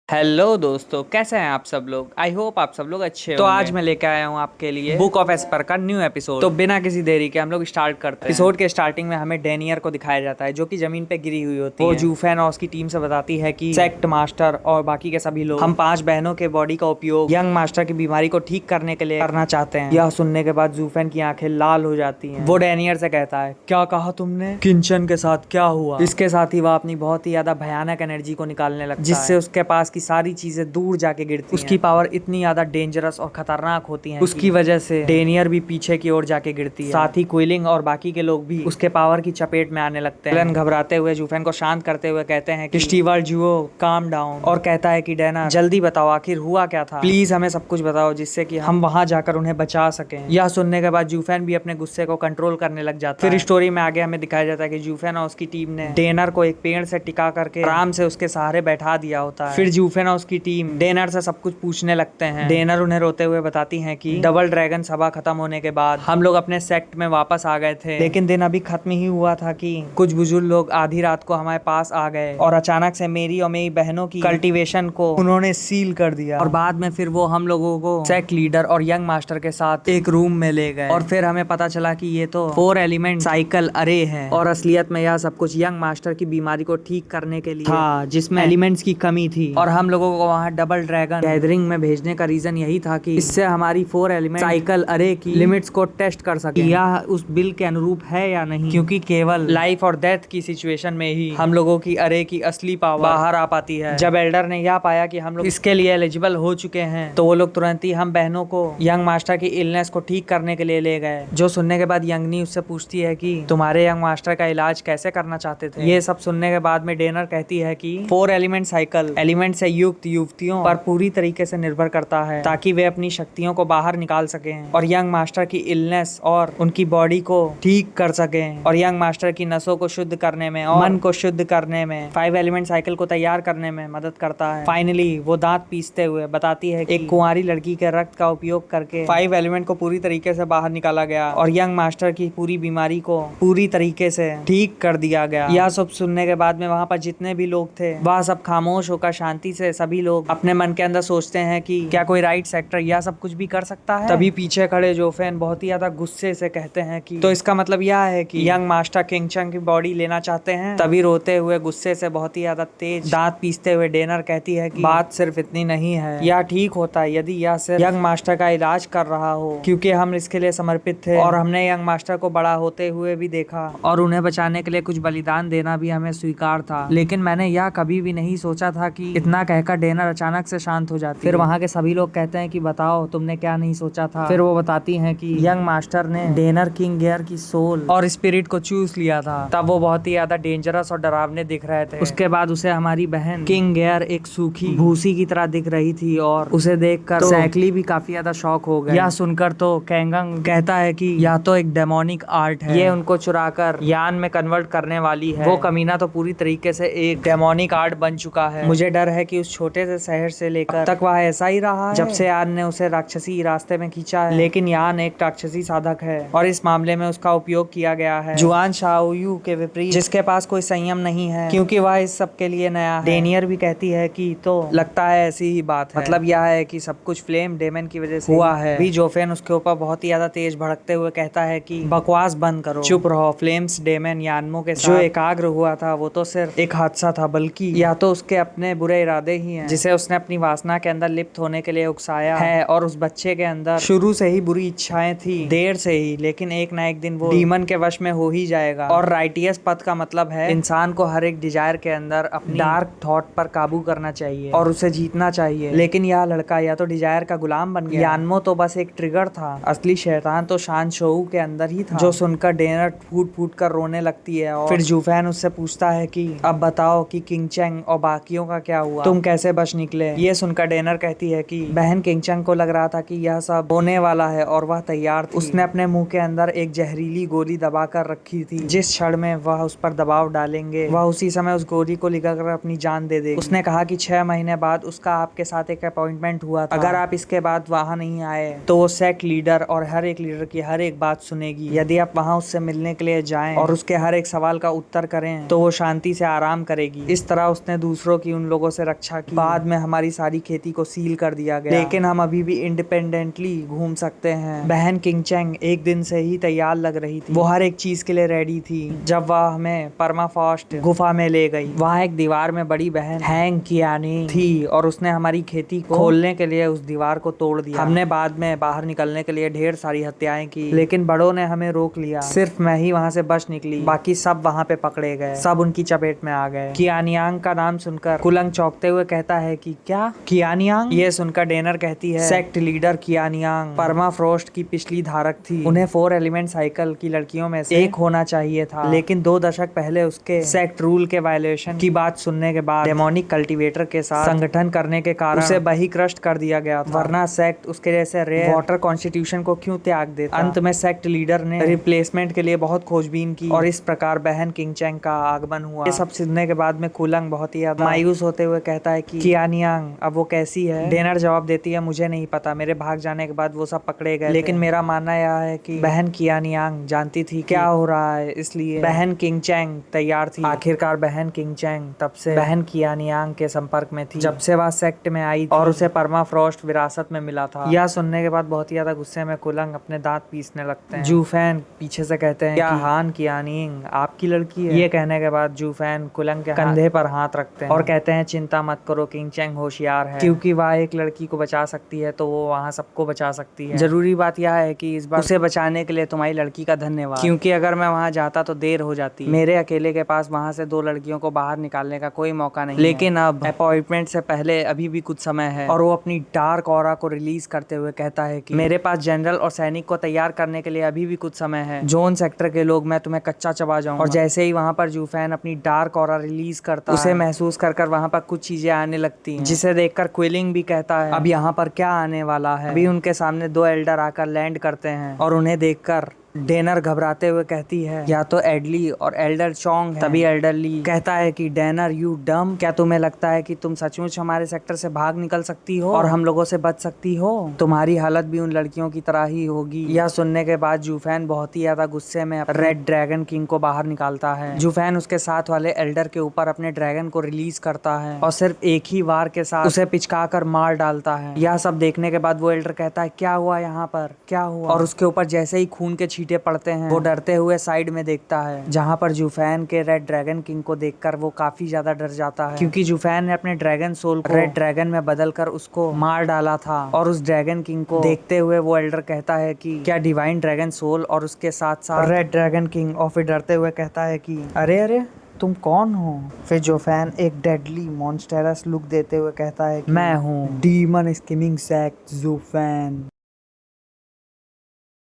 Hello दोस्तों, कैसे हैं आप सब लोग। आई होप आप सब लोग अच्छे तो आज मैं लेके आया हूँ आपके लिए बुक ऑफ एस्पर का न्यू एपिसोड। तो बिना किसी देरी के हम लोग स्टार्ट करते हैं। एपिसोड के स्टार्टिंग में हमें डेनियर को दिखाया जाता है जो कि जमीन पे गिरी हुई होती है। वो जूफेन और उसकी टीम से बताती है कि सेक्ट मास्टर और बाकी के सभी लोग हम 5 बहनों के बॉडी का उपयोग यंग मास्टर की बीमारी को ठीक करने के लिए करना चाहते हैं। यह सुनने के बाद जूफेन की आंखें लाल हो जाती है। वो डेनियर से कहता है, क्या कहा तुमने? किंचन के साथ क्या हुआ? इसके साथ ही वह अपनी बहुत ही ज्यादा भयानक एनर्जी को निकालने लगता है जिससे उसके पास की सारी चीजें दूर जाके गिरती उसकी पावर इतनी ज्यादा डेंजरस और खतरनाक होती है उसकी वजह से डेनियर भी पीछे की ओर जाके गिरती है। साथ ही क्विलिंग और बाकी के लोग भी उसके पावर की चपेट में आने लगते हैं। एलन घबराते हुए जूफेन को शांत करते हुए कहते हैं कि स्टीवर्ट जुओ काम डाउन, और कहता है कि डेना जल्दी बताओ आखिर हुआ क्या था, प्लीज हमें सब कुछ बताओ जिससे कि हम वहां जाकर उन्हें बचा सकें। यह सुनने के बाद जूफेन भी अपने गुस्से को कंट्रोल करने लग जाता है। फिर स्टोरी में आगे हमें दिखाया जाता है कि जूफेन और उसकी टीम ने डेनर को एक पेड़ से टिका करके आराम से उसके सहारे बैठा दिया होता है। फिर जूफेन और उसकी टीम डेनर से सब कुछ पूछने लगते हैं। डेनर उन्हें रोते हुए बताती हैं कि डबल ड्रैगन सभा खत्म होने के बाद हम लोग अपने सेक्ट में वापस आ गए थे, लेकिन दिन अभी खत्म ही हुआ था कि कुछ बुजुर्ग लोग आधी रात को हमारे पास आ गए और अचानक से मेरी और मेरी बहनों की कल्टीवेशन को उन्होंने सील कर दिया। और बाद में फिर वो हम लोगों को सेक्ट लीडर और यंग मास्टर के साथ एक रूम में ले गए और फिर हमें पता चला कि ये तो 4 एलिमेंट साइकिल अरे है और असलियत में यह सब कुछ यंग मास्टर की बीमारी को ठीक करने के लिए था जिसमें एलिमेंट्स की कमी थी। और हम लोगों को वहाँ डबल ड्रैगन गैदरिंग में भेजने का रीजन यही था कि इससे हमारी 4 एलिमेंट साइकिल अरे की लिमिट्स को टेस्ट कर सके यह उस बिल के अनुरूप है या नहीं, क्योंकि केवल लाइफ और डेथ की सिचुएशन में ही हम लोगों की अरे की असली पावर बाहर आ पाती है। जब एल्डर ने यह पाया कि हम लोग इसके लिए एलिजिबल हो चुके हैं तो वो लोग तुरंत ही हम बहनों को यंग मास्टर की इलनेस को ठीक करने के लिए ले गए। जो सुनने के बाद यंगनी उससे पूछती है कि तुम्हारे यंग मास्टर का इलाज कैसे करना चाहते थे। ये सब सुनने के बाद में डेनर कहती है कि 4 एलिमेंट साइकिल एलिमेंट से युक्त युवतियों पर पूरी तरीके से निर्भर करता है ताकि वे अपनी शक्तियों को बाहर निकाल सकें और यंग मास्टर की इलनेस और उनकी बॉडी को ठीक कर सकें और यंग मास्टर की नसों को शुद्ध करने में और मन को शुद्ध करने में 5 एलिमेंट साइकिल को तैयार करने में मदद करता है। फाइनली वो दांत पीसते हुए बताती है कि एक कुंवारी लड़की के रक्त का उपयोग करके 5 एलिमेंट को पूरी तरीके से बाहर निकाला गया और यंग मास्टर की पूरी बीमारी को पूरी तरीके से ठीक कर दिया गया। यह सब सुनने के बाद में वहाँ पर जितने भी लोग थे वह सब खामोश होकर शांति से सभी लोग अपने मन के अंदर सोचते हैं कि क्या कोई राइट सेक्टर यह सब कुछ भी कर सकता है। तभी पीछे खड़े जोफेन बहुत ही ज्यादा गुस्से से कहते हैं कि तो इसका मतलब यह है कि यंग मास्टर किंगचंग की बॉडी लेना चाहते हैं। तभी रोते हुए गुस्से से बहुत ही ज्यादा तेज दांत पीसते हुए डेनर कहती है कि बात सिर्फ इतनी नहीं है, यह ठीक होता है यदि यह सिर्फ यंग मास्टर का इलाज कर रहा हो, क्योंकि हम इसके लिए समर्पित थे और हमने यंग मास्टर को बड़ा होते हुए भी देखा और उन्हें बचाने के लिए कुछ बलिदान देना भी हमें स्वीकार था, लेकिन मैंने यह कभी भी नहीं सोचा था कि इतना कहकर डेनर अचानक से शांत हो जाती। फिर वहाँ के सभी लोग कहते हैं कि बताओ तुमने क्या नहीं सोचा था। फिर वो बताती हैं कि यंग मास्टर ने डेनर किंग गेयर की सोल और स्पिरिट को चूस लिया था, तब वो बहुत ही ज्यादा डेंजरस और डरावने दिख रहे थे। उसके बाद उसे हमारी बहन किंग गेयर एक सूखी भूसी की तरह दिख रही थी और उसे देखकर सैकली भी काफी ज्यादा शॉक हो गए। यह सुनकर तो कैंगंग कहता है कि यह तो एक डेमोनिक आर्ट है, ये उनको चुराकर यान में कन्वर्ट करने वाली है। वो कमीना तो पूरी तरीके से एक डेमोनिक आर्ट बन चुका है। मुझे डर है कि उस छोटे से शहर से लेकर तक वह ऐसा ही रहा है जब से यान ने उसे राक्षसी रास्ते में खींचा है, लेकिन यान एक राक्षसी साधक है और इस मामले में उसका उपयोग किया गया है जुआन शाओयू के विपरीत, जिसके पास कोई संयम नहीं है क्योंकि वह इस सब के लिए नया है। डेनियर भी कहती है कि तो लगता है ऐसी ही बात है, मतलब यह है कि सब कुछ फ्लेम डेमन की वजह से हुआ है। भी जोफेन उसके ऊपर बहुत ही ज्यादा तेज भड़कते हुए कहता है कि बकवास बंद करो, चुप रहो। फ्लेम्स डेमन यानमो के साथ जो एकाग्र हुआ था वो तो सिर्फ एक हादसा था, बल्कि या तो उसके अपने बुरे इरादे ही हैं जिसे उसने अपनी वासना के अंदर लिप्त होने के लिए उकसाया है और उस बच्चे के अंदर शुरू से ही बुरी इच्छाएं थी, देर से ही, लेकिन एक ना एक दिन वो डीमन के वश में हो ही जाएगा। और राइटियस पथ का मतलब है इंसान को हर एक डिजायर के अंदर अपनी डार्क थॉट पर काबू करना चाहिए और उसे जीतना चाहिए। लेकिन यह लड़का या तो डिजायर का गुलाम बन गया, यानमो तो बस एक ट्रिगर था, असली शैतान तो शान शोऊ के अंदर ही था। जो सुनकर डेनर फूट फूट कर रोने लगती है और फिर जूफेन उससे पूछता है कि अब बताओ कि किंगचंग और बाकियों का क्या हुआ, तुम कैसे बच निकले। ये सुनकर डेनर कहती है कि बहन किंगचंग को लग रहा था कि यह सब होने वाला है और वह तैयार थी। उसने अपने मुंह के अंदर एक जहरीली गोली दबा कर रखी थी, जिस क्षण में वह उस पर दबाव डालेंगे वह उसी समय उस गोली को लगाकर अपनी जान दे देगी। उसने कहा कि 6 महीने बाद उसका आपके साथ एक अपॉइंटमेंट हुआ था, अगर आप इसके बाद वहाँ नहीं आए तो वो सेक्ट लीडर और हर एक लीडर की हर एक बात सुनेगी। यदि आप वहाँ उससे मिलने के लिए जाएं और उसके हर एक सवाल का उत्तर करें तो वो शांति से आराम करेगी। इस तरह उसने दूसरों की उन लोगों से रक्षा की। बाद में हमारी सारी खेती को सील कर दिया गया, लेकिन हम अभी भी इंडिपेंडेंटली घूम सकते हैं। बहन किंगचैंग एक दिन से ही तैयार लग रही थी। वो हर एक चीज के लिए रेडी थी। जब वह हमें परमाफ्रॉस्ट गुफा में ले गई, वहाँ एक दीवार में बड़ी बहन हैंग कियानी थी और उसने हमारी खेती को खोलने के लिए उस दीवार को तोड़ दिया। हमने बाद में बाहर निकलने के लिए ढेर सारी हत्याएं की, लेकिन बड़ों ने हमें रोक लिया। सिर्फ मैं ही वहाँ से बच निकली, बाकी सब वहाँ पे पकड़े गए, सब उनकी चपेट में आ गए। कियानियांग का नाम सुनकर कुलंग चौंकते हुए कहता है कि क्या कियानियांग? ये सुनकर डेनर कहती है सेक्ट लीडर कियानियांग परमाफ्रॉस्ट की पिछली धारक थी। उन्हें 4 एलिमेंट साइकिल की लड़कियों में से एक होना चाहिए था, लेकिन 2 दशक पहले उसके सेक्ट रूल के वायलेशन की बात सुनने के बाद डेमोनिक कल्टीवेटर के साथ संगठन करने के कारण उसे बहिष्कृत कर दिया गया था। वरना सेक्ट उसके जैसे रेयर वाटर कॉन्स्टिट्यूशन को क्यों त्याग देता। अंत में सेक्ट लीडर ने रिप्लेसमेंट के लिए बहुत खोजबीन की और इस प्रकार बहन किंगचैंग का आगमन हुआ। ये सब सुनने के बाद में कुलंग बहुत ही ज्यादा मायूस होते हुए कहता है कि कियानियांग अब वो कैसी है? डेनर जवाब देती है मुझे नहीं पता, मेरे भाग जाने के बाद वो सब पकड़े गए, लेकिन मेरा मानना यह है कि बहन कियानियांग जानती थी क्या हो रहा है, इसलिए बहन किंगचैंग तैयार थी। आखिरकार बहन किंगचैंग तब से बहन कियानियांग के संपर्क में थी जब से वह सेक्ट में आई थी और उसे परमाफ्रॉस्ट विरासत में मिला था। यह सुनने के बाद बहुत ही ज्यादा गुस्से में कुलंग अपने दांत पीसने लगते हैं। जूफैन पीछे से कहते हैं क्या हान कियानिंग आपकी लड़की है? ये कहने के बाद जूफैन कुलंग के कंधे पर हाथ रखते हैं और कहते हैं चिंता मत करो, किंगचैंग होशियार है, क्योंकि वह एक लड़की को बचा सकती है तो वो वहाँ सबको बचा सकती है। जरूरी बात यह है कि इस बार उसे बचाने के लिए तुम्हारी लड़की का धन्यवाद, क्योंकि अगर मैं वहाँ जाता तो देर हो जाती। मेरे अकेले के पास वहाँ से 2 लड़कियों को बाहर निकालने का कोई मौका नहीं, लेकिन अब अपॉइंटमेंट से पहले अभी भी कुछ समय है। और वो अपनी डार्क ऑरा को रिलीज करते हुए कहता है कि मेरे पास जनरल और सैनिक को तैयार करने के लिए अभी भी कुछ समय है। जोन सेक्टर के लोग, मैं तुम्हें कच्चा चबा जाऊंगा। और जैसे ही वहाँ पर जूफैन अपनी डार्क ऑरा रिलीज करता उसे महसूस कर वहाँ पर कुछ चीजें आने लगती हैं, जिसे देखकर क्विलिंग भी कहता है अब यहाँ पर क्या आने वाला है। अभी उनके सामने 2 एल्डर आकर लैंड करते हैं और उन्हें देखकर डेनर घबराते हुए कहती है या तो एडली और एल्डर चोंग है। तभी एल्डर ली कहता है कि डेनर यू डम, क्या तुम्हें लगता है कि तुम सचमुच हमारे सेक्टर से भाग निकल सकती हो और हम लोगों से बच सकती हो? तुम्हारी हालत भी उन लड़कियों की तरह ही होगी। यह सुनने के बाद जूफैन बहुत ही ज्यादा गुस्से में रेड ड्रैगन किंग को बाहर निकालता है। जूफैन उसके साथ वाले एल्डर के ऊपर अपने ड्रैगन को रिलीज करता है और सिर्फ एक ही वार के साथ उसे पिचका कर मार डालता है। यह सब देखने के बाद वो एल्डर कहता है क्या हुआ यहाँ पर, क्या हुआ? और उसके ऊपर जैसे ही खून के छींटे पड़ते हैं वो डरते हुए साइड में देखता है, जहाँ पर जूफैन के रेड ड्रैगन किंग को देखकर वो काफी ज्यादा डर जाता है, क्योंकि जूफैन ने अपने ड्रैगन सोल को रेड ड्रैगन में बदलकर उसको मार डाला था। और उस ड्रैगन किंग को देखते हुए वो एल्डर कहता है कि क्या डिवाइन ड्रैगन सोल और उसके साथ साथ रेड ड्रैगन किंग, और फिर डरते हुए कहता है कि अरे अरे तुम कौन हो? फिर जूफैन एक डेडली मॉन्स्टरस लुक देते हुए कहता है कि मैं हूँ डीमन स्किमिंग सेक्ट जूफैन।